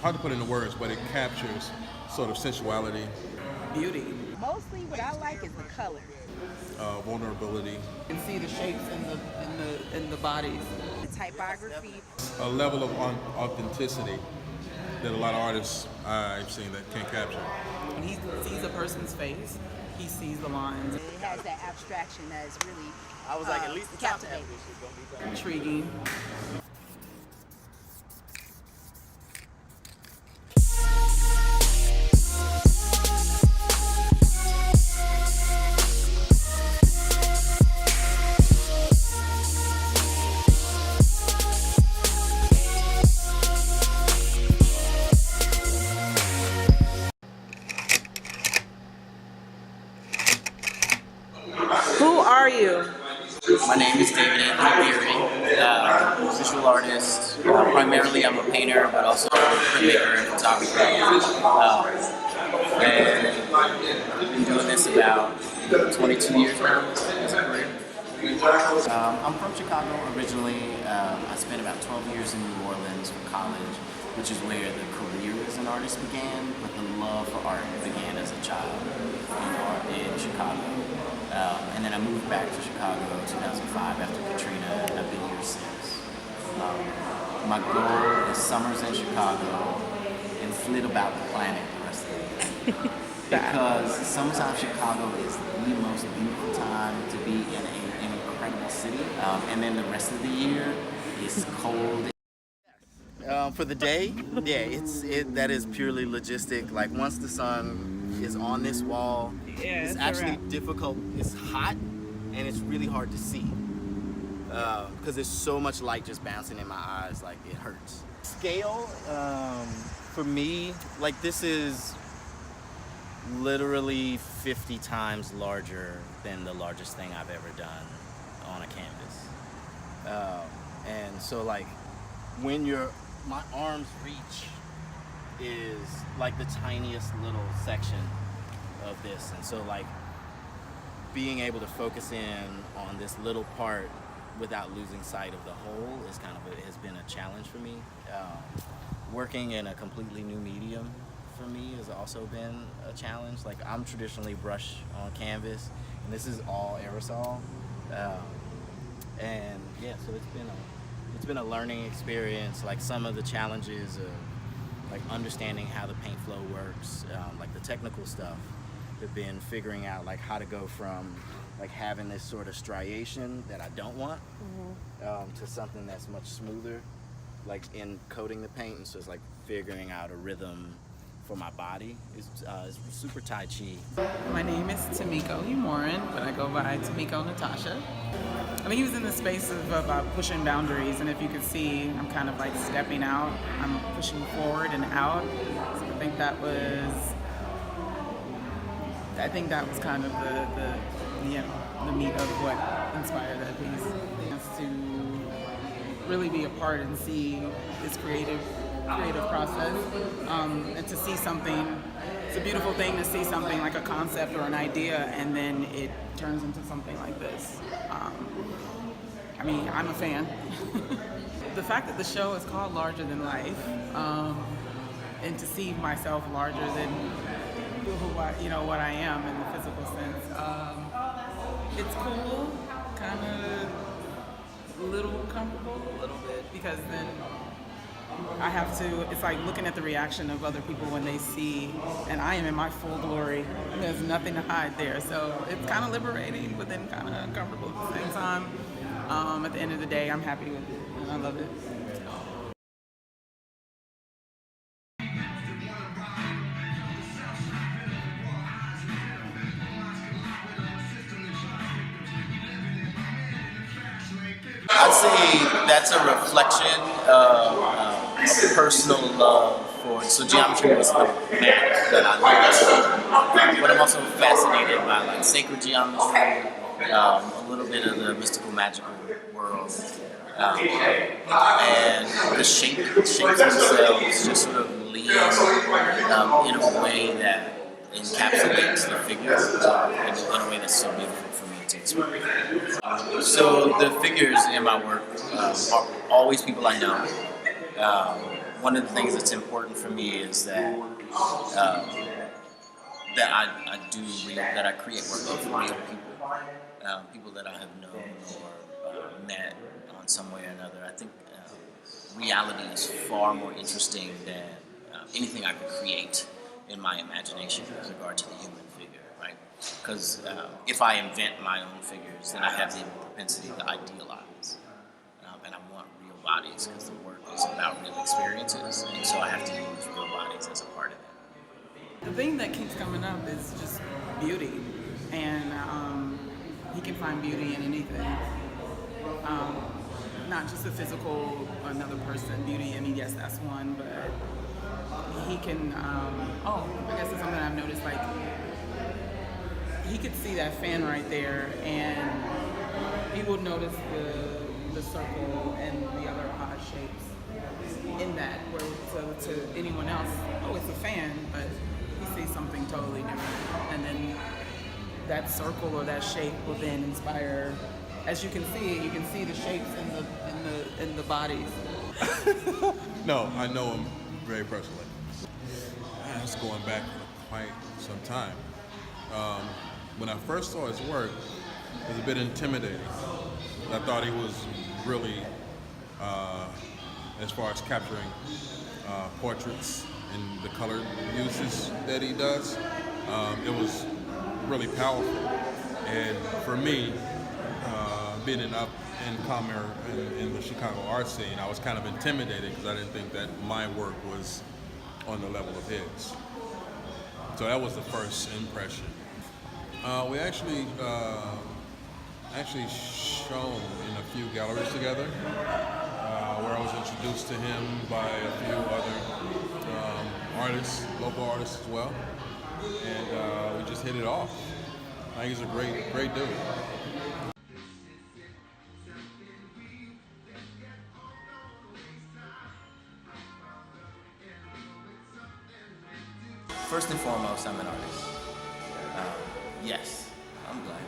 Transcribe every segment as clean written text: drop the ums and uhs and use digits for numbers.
hard to put into words, but it captures sort of sensuality, Beauty. Mostly what I like is the color. vulnerability, And see the shapes in the bodies. The typography. a level of authenticity that a lot of artists I've seen that can't capture. When he sees a person's face, he sees the lines. It has that abstraction that is really I was like, at least the top half captivating. of this is gonna be better. Intriguing. Who are you? My name is David Anthony Geary, visual artist. Primarily I'm a painter, but also a printmaker and photographer. And I've been doing this about 22 years now as a career. I'm from Chicago originally. I spent about 12 years in New Orleans for college, which is where the career as an artist began, but the love for art began as a child in Chicago. And then I moved back to Chicago in 2005 after Katrina, and I've been here since. My goal is summers in Chicago and flit about the planet the rest of the year. Because sometimes Chicago is the most beautiful time to be in an incredible city, and then the rest of the year is cold. For the day, yeah, that is purely logistic. Like once the sun is on this wall, it's actually difficult. It's hot and it's really hard to see because there's so much light just bouncing in my eyes, like it hurts. Scale, for me, like this is literally 50 times larger than the largest thing I've ever done on a canvas. And so like when my arm's reach is like the tiniest little section of this, and so like being able to focus in on this little part without losing sight of the whole is has been a challenge for me. Working in a completely new medium for me has also been a challenge. Like I'm traditionally brush on canvas, and this is all aerosol, and yeah, so it's been a learning experience. Like some of the challenges of like understanding how the paint flow works, like the technical stuff, have been figuring out like how to go from like having this sort of striation that I don't want to something that's much smoother, like in coating the paint. And so it's like figuring out a rhythm for my body. It's super Tai Chi. My name is Tamiko Umorin, but I go by Tamiko Natasha. I mean, he was in the space of pushing boundaries, and if you could see, I'm kind of like stepping out. I'm pushing forward and out. So I think that was kind of the meat of what inspired that piece. It's to really be a part and see this creative process, and to see something. It's a beautiful thing to see something like a concept or an idea, and then it turns into something like this. I mean, I'm a fan. The fact that the show is called Larger Than Life, and to see myself larger than what I am in the physical sense, it's cool, kind of a little uncomfortable a little bit, because then I have to, it's like looking at the reaction of other people when they see, and I am in my full glory, and there's nothing to hide there. So it's kind of liberating, but then kind of uncomfortable at the same time. At the end of the day, I'm happy with it, and I love it. I'd say that's a reflection of personal love for, so geometry was the math that I love. But I'm also fascinated by like sacred geometry, a little bit of the mystical, magical world. And the shapes themselves just sort of lean in a way that encapsulates the figure in a way that's so beautiful for me to express. So the figures in my work are always people I know. one of the things that's important for me is that that I create work of real people, people that I have known or met on some way or another. I think reality is far more interesting than anything I could create in my imagination with regard to the human figure, right? Because if I invent my own figures, then I have the propensity to idealize, and I want real bodies because the work is about real experiences, and so I have to use real bodies as a part of it. The thing that keeps coming up is just beauty, and he can find beauty in anything. Not just a physical, another person beauty. I mean, yes, that's one, but he can. I guess it's something I've noticed. Like, he could see that fan right there, and he will notice the circle and the other odd shapes in that. Where to anyone else, oh, it's a fan, but he sees something totally different, and then that circle or that shape will then inspire. As you can see the shapes in the bodies. No, I know him very personally. That's going back for quite some time. When I first saw his work, it was a bit intimidating. I thought he was really, as far as capturing portraits and the color uses that he does, it was really powerful. And for me, being an up-and-comer in the Chicago art scene, I was kind of intimidated because I didn't think that my work was on the level of his. So that was the first impression. We actually shown in a few galleries together, where I was introduced to him by a few other artists, local artists as well, and we just hit it off. I think he's a great dude. First and foremost, I'm an artist. Yes, I'm black.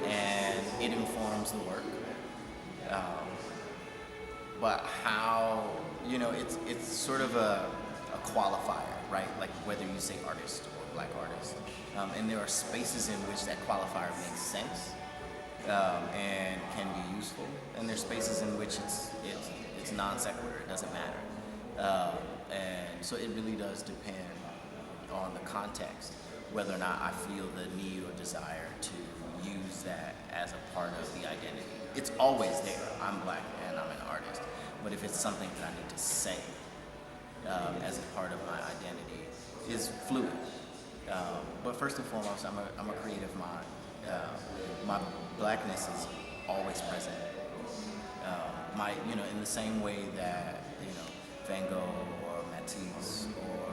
And it informs the work. But how, it's sort of a qualifier, right? Like whether you say artist or black artist. And there are spaces in which that qualifier makes sense and can be useful. And there's spaces in which it's non sequitur, it doesn't matter. And so it really does depend on the context, whether or not I feel the need or desire to use that as a part of the identity. It's always there. I'm black and I'm an artist. But if it's something that I need to say as a part of my identity, is fluid. But first and foremost, I'm a creative mind. My blackness is always present. In the same way that Van Gogh or Matisse or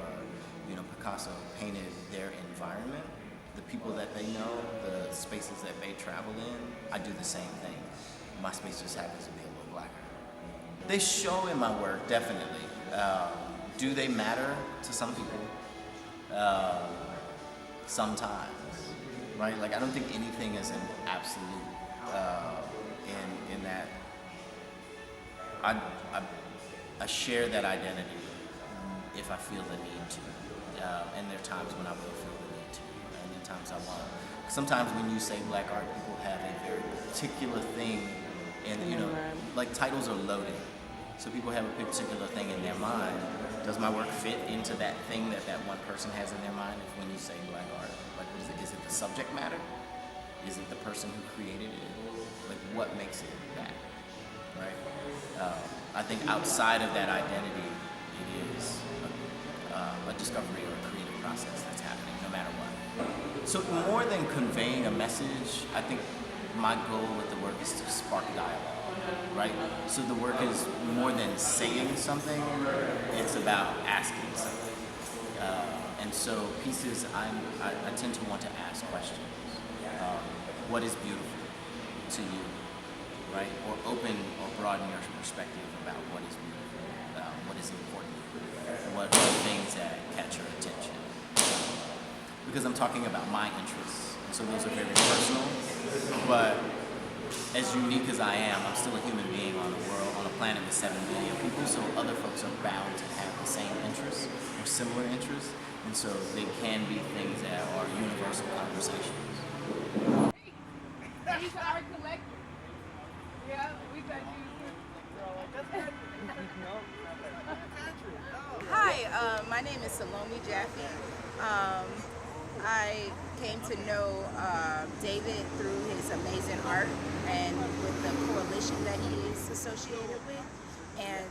Picasso painted their environment, the people that they know, the spaces that they travel in, I do the same thing. My space just happens to be a little blacker. They show in my work, definitely. Do they matter to some people? Sometimes, right? Like, I don't think anything is an absolute in that I share that identity if I feel the need to. And there are times when I will feel the need to, and there are times I won't. Sometimes when you say black art, people have a very particular thing, and like titles are loaded. So people have a particular thing in their mind. Does my work fit into that thing that one person has in their mind when you say black art? Like, is it the subject matter? Is it the person who created it? Like, what makes it that, right? I think outside of that identity, it is a discovery or a creative process that's happening, no matter what. So more than conveying a message, I think my goal with the work is to spark dialogue, right? So the work is more than saying something, it's about asking something. And so pieces, I tend to want to ask questions. What is beautiful to you, right? Or open or broaden your perspective about what is beautiful, what is important, what are the things that catch your attention. Because I'm talking about my interests, and so those are very personal, but as unique as I am, I'm still a human being on a planet with 7 billion people, so other folks are bound to have the same interests or similar interests, and so they can be things that are universal conversations. He's an art collector. Yeah, we got you. Hi, my name is Salome Jaffe. I came to know David through his amazing art and with the coalition that he is associated with. And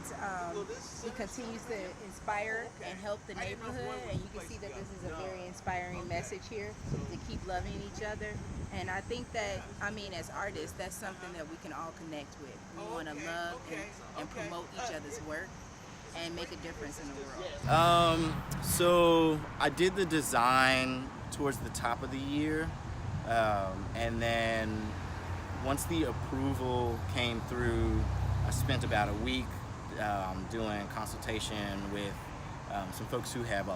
he continues to inspire and help the neighborhood. And you can see that this is a very inspiring message here to keep loving each other. And I think that, I mean, as artists, that's something that we can all connect with. We want to love and promote each other's work and make a difference in the world. So I did the design towards the top of the year, and then once the approval came through, I spent about a week doing consultation with some folks who have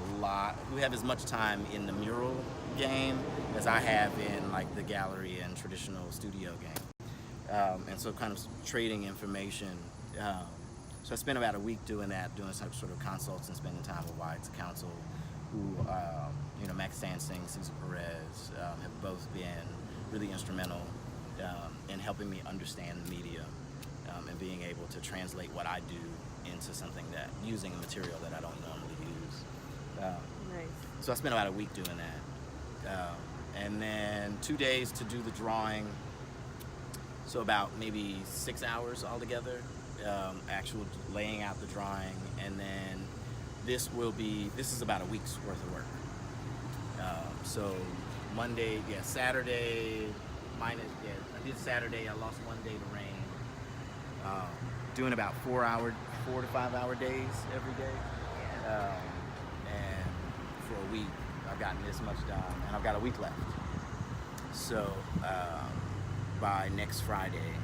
as much time in the mural game as I have in like the gallery and traditional studio game, and so kind of trading information. So I spent about a week doing that, doing some sort of consults and spending time with White's counsel, who, Max Sansing, Cesar Perez, have both been really instrumental in helping me understand the medium and being able to translate what I do into something using a material that I don't normally use. Nice. So I spent about a week doing that. And then 2 days to do the drawing, so about maybe 6 hours altogether. Actual laying out the drawing, and then this is about a week's worth of work. So Monday, Saturday, I did Saturday, I lost 1 day to rain. Doing about 4 to 5 hour days every day. And for a week, I've gotten this much done, and I've got a week left. So by next Friday,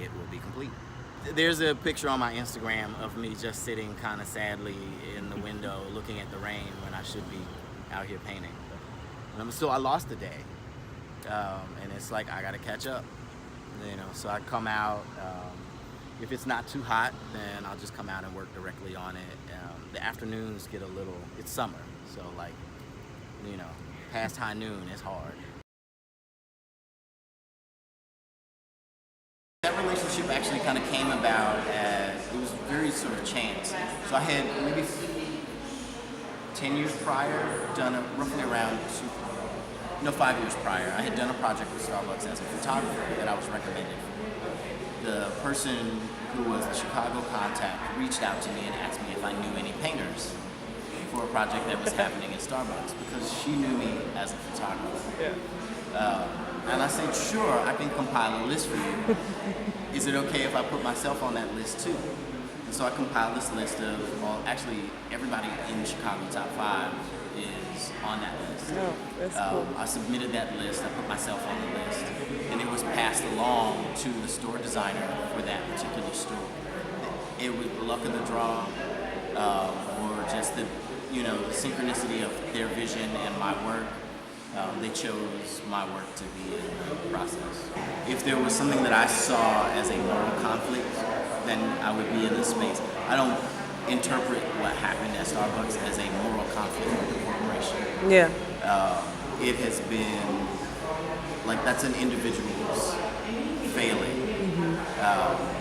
it will be complete. There's a picture on my Instagram of me just sitting kind of sadly in the window looking at the rain when I should be out here painting. So I lost a day, and it's like I gotta catch up, so I come out, if it's not too hot, then I'll just come out and work directly on it. The afternoons get it's summer, so past high noon it's hard. That relationship actually kind of came about as, it was very sort of chance. So I had maybe 10 years prior done roughly around 5 years prior, I had done a project with Starbucks as a photographer that I was recommended for. The person who was the Chicago contact reached out to me and asked me if I knew any painters for a project that was happening at Starbucks, because she knew me as a photographer. And I said, sure, I can compile a list for you. Is it okay if I put myself on that list too? And so I compiled this list of, actually everybody in the Chicago Top 5 is on that list. Oh, that's cool. I submitted that list, I put myself on the list, and it was passed along to the store designer for that particular store. It was the luck of the draw, or just the synchronicity of their vision and my work. They chose my work to be in the process. If there was something that I saw as a moral conflict, then I would be in this space. I don't interpret what happened at Starbucks as a moral conflict with the corporation. Yeah. It has been, that's an individual's failing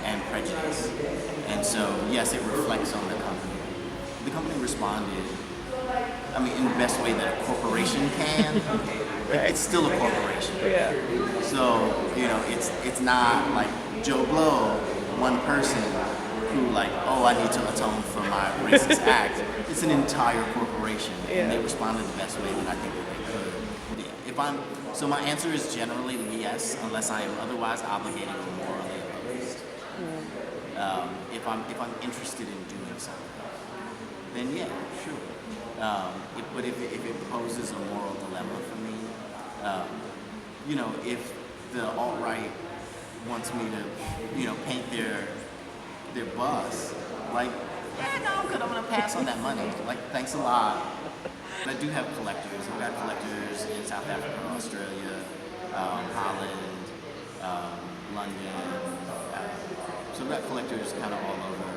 and prejudice. And so, yes, it reflects on the company. The company responded, in the best way that a corporation can. It's still a corporation. Yeah. So, it's not like Joe Blow, one person who I need to atone for my racist act. It's an entire corporation, and they responded the best way that I think that they could. So my answer is generally yes, unless I am otherwise obligated or morally opposed. If I'm interested in doing something, then yeah, sure. But if it poses a moral dilemma for me, if the alt-right wants me to, paint their bus, I'm good. I'm gonna pass on that money. Thanks a lot. But I do have collectors. I've got collectors in South Africa, Australia, Holland, London. So we've got collectors kind of all over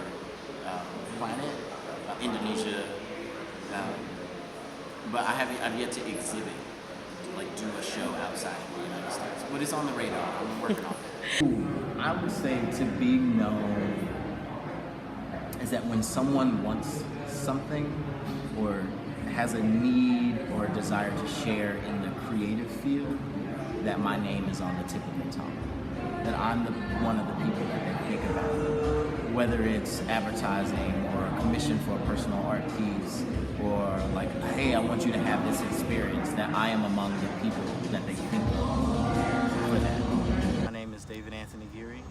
the planet, Indonesia. But I've yet to exhibit, like do a show outside of the United States. But it's on the radar. I'm working on it. I would say to be known is that when someone wants something or has a need or a desire to share in the creative field, that my name is on the tip of the tongue. That I'm one of the people that they think about. Whether it's advertising or a commission for a personal art piece or like, hey, I want you to have this experience, that I am among the people that they think of for that. My name is David Anthony Geary.